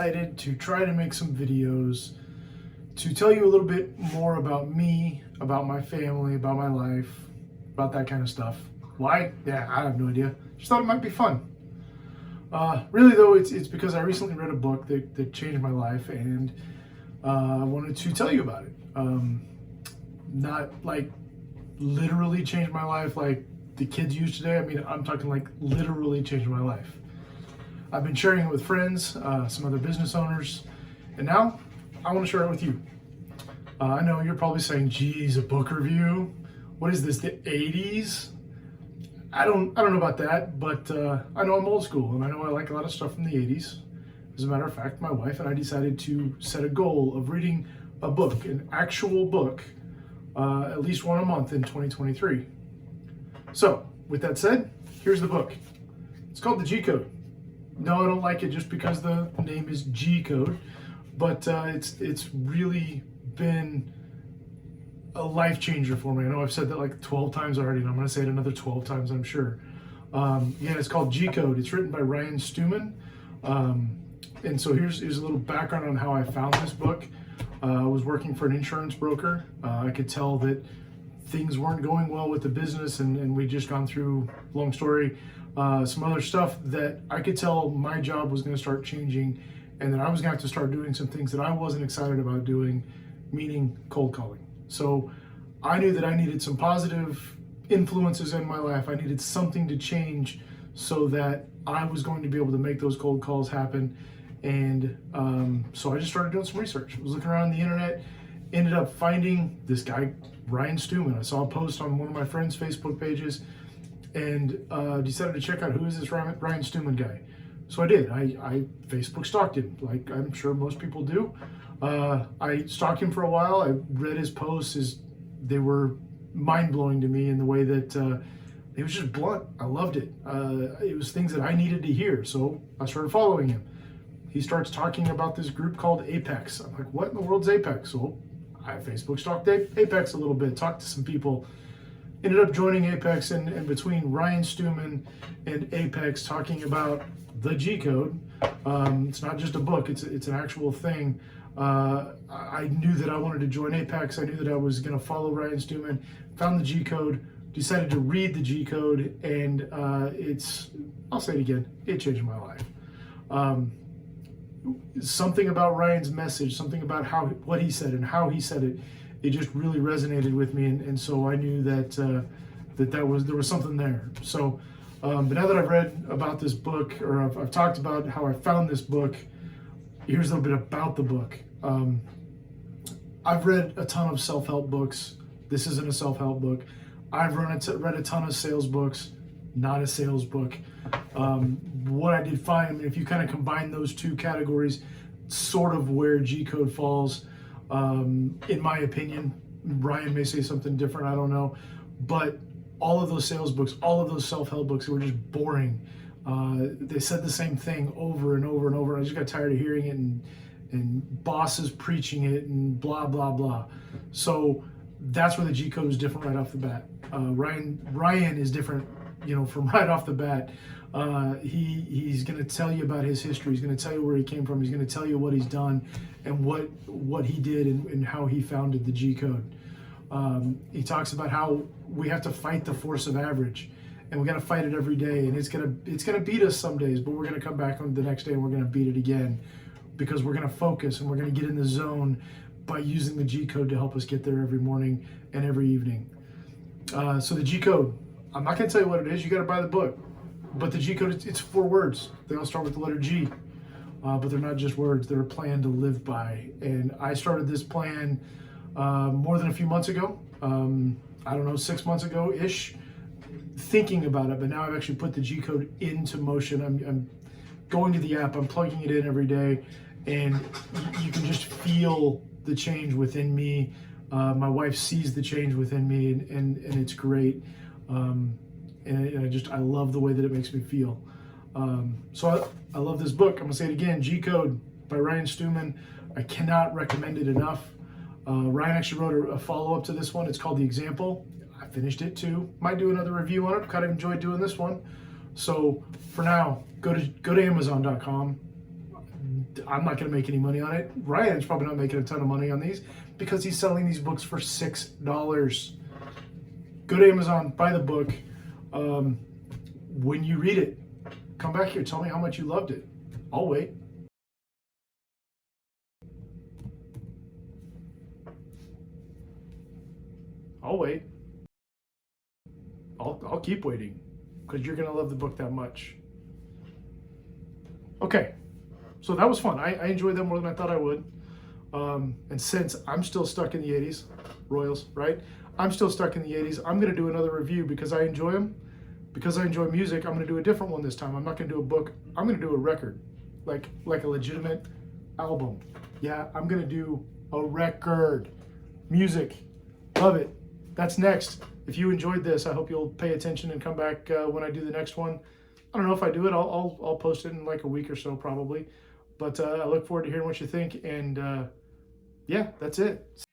decided to try to make some videos to tell you a little bit more about me, about my family, about my life, about that kind of stuff. Why? Yeah, I have no idea. Just thought it might be fun. Really though, it's because I recently read a book that changed my life, and I wanted to tell you about it. Not like literally changed my life like the kids use today. I mean, I'm talking like literally changed my life. I've been sharing it with friends, some other business owners, and now I want to share it with you. I know you're probably saying, geez, a book review? What is this, the 80s? I don't know about that, but I know I'm old school, and I know I like a lot of stuff from the 80s. As a matter of fact, my wife and I decided to set a goal of reading a book, an actual book, at least one a month in 2023. So, with that said, here's the book. It's called The G Code. No, I don't like it just because the name is G Code, but it's really been a life changer for me. I know I've said that like 12 times already, and I'm going to say it another 12 times, I'm sure. Yeah, it's called G Code. It's written by Ryan Stewman. And so here's a little background on how I found this book. I was working for an insurance broker. I could tell that things weren't going well with the business, and we'd just gone through, long story, some other stuff that I could tell my job was going to start changing, and that I was going to have to start doing some things that I wasn't excited about doing, meaning cold calling. So I knew that I needed some positive influences in my life. I needed something to change so that I was going to be able to make those cold calls happen. And so I just started doing some research. I was looking around the internet, ended up finding this guy, Ryan Stewman. I saw a post on one of my friends' Facebook pages, and decided to check out who is this Ryan Stewman guy. So I did. I Facebook stalked him, like I'm sure most people do. I stalked him for a while. I read his posts. They were mind-blowing to me in the way that it was just blunt. I loved it. It was things that I needed to hear, so I started following him. He starts talking about this group called Apex. I'm like, what in the world's Apex? So I Facebook stalked Apex a little bit, talked to some people, ended up joining Apex, and between Ryan Stewman and Apex talking about the G Code, it's not just a book, it's an actual thing. I knew that I wanted to join Apex. I knew that I was going to follow Ryan Stewman, found the G Code, decided to read the G Code, and I'll say it again, it changed my life. Something about Ryan's message, something about what he said and how he said it, it just really resonated with me, and so I knew that there was something there. So, but now that I've read about this book, or I've talked about how I found this book, here's a little bit about the book. I've read a ton of self-help books. This isn't a self-help book. I've read a ton of sales books, not a sales book. What I did find, I mean, if you kind of combine those two categories, sort of where G Code falls, in my opinion. Ryan may say something different, I don't know. But all of those sales books, all of those self-help books were just boring. They said the same thing over and over and over. I just got tired of hearing it, and bosses preaching it and blah, blah, blah. So that's where the G Code is different right off the bat. Ryan is different, from right off the bat. He's going to tell you about his history. He's going to tell you where he came from. He's going to tell you what he's done and what he did and how he founded the G Code. He talks about how we have to fight the force of average, and we got to fight it every day. And it's gonna beat us some days, but we're gonna come back on the next day and we're gonna beat it again, because we're gonna focus and we're gonna get in the zone by using the G Code to help us get there every morning and every evening. So the G Code, I'm not gonna tell you what it is. You got to buy the book. But the G Code, it's 4 words. They all start with the letter G, but they're not just words. They're a plan to live by. And I started this plan more than a few months ago. I don't know, 6 months ago-ish, thinking about it. But now I've actually put the G Code into motion. I'm going to the app. I'm plugging it in every day. And you can just feel the change within me. My wife sees the change within me, and it's great. And I love the way that it makes me feel. So I love this book. I'm gonna say it again, G Code by Ryan Stewman. I cannot recommend it enough. Ryan actually wrote a follow-up to this one. It's called The Example. I finished it too. Might do another review on it. Kind of enjoyed doing this one. So for now, go to Amazon.com. I'm not going to make any money on it. Ryan's probably not making a ton of money on these because he's selling these books for $6. Go to Amazon, buy the book. When you read it, come back here. Tell me how much you loved it. I'll wait. I'll wait. I'll keep waiting because you're going to love the book that much. Okay, so that was fun. I enjoyed that more than I thought I would. And since I'm still stuck in the 80s, Royals, right? I'm still stuck in the 80s. I'm going to do another review because I enjoy them. Because I enjoy music, I'm going to do a different one this time. I'm not going to do a book. I'm going to do a record, like a legitimate album. Yeah, I'm going to do a record. Music. Love it. That's next. If you enjoyed this, I hope you'll pay attention and come back when I do the next one. I don't know if I do it. I'll post it in like a week or so probably. But I look forward to hearing what you think. And yeah, that's it.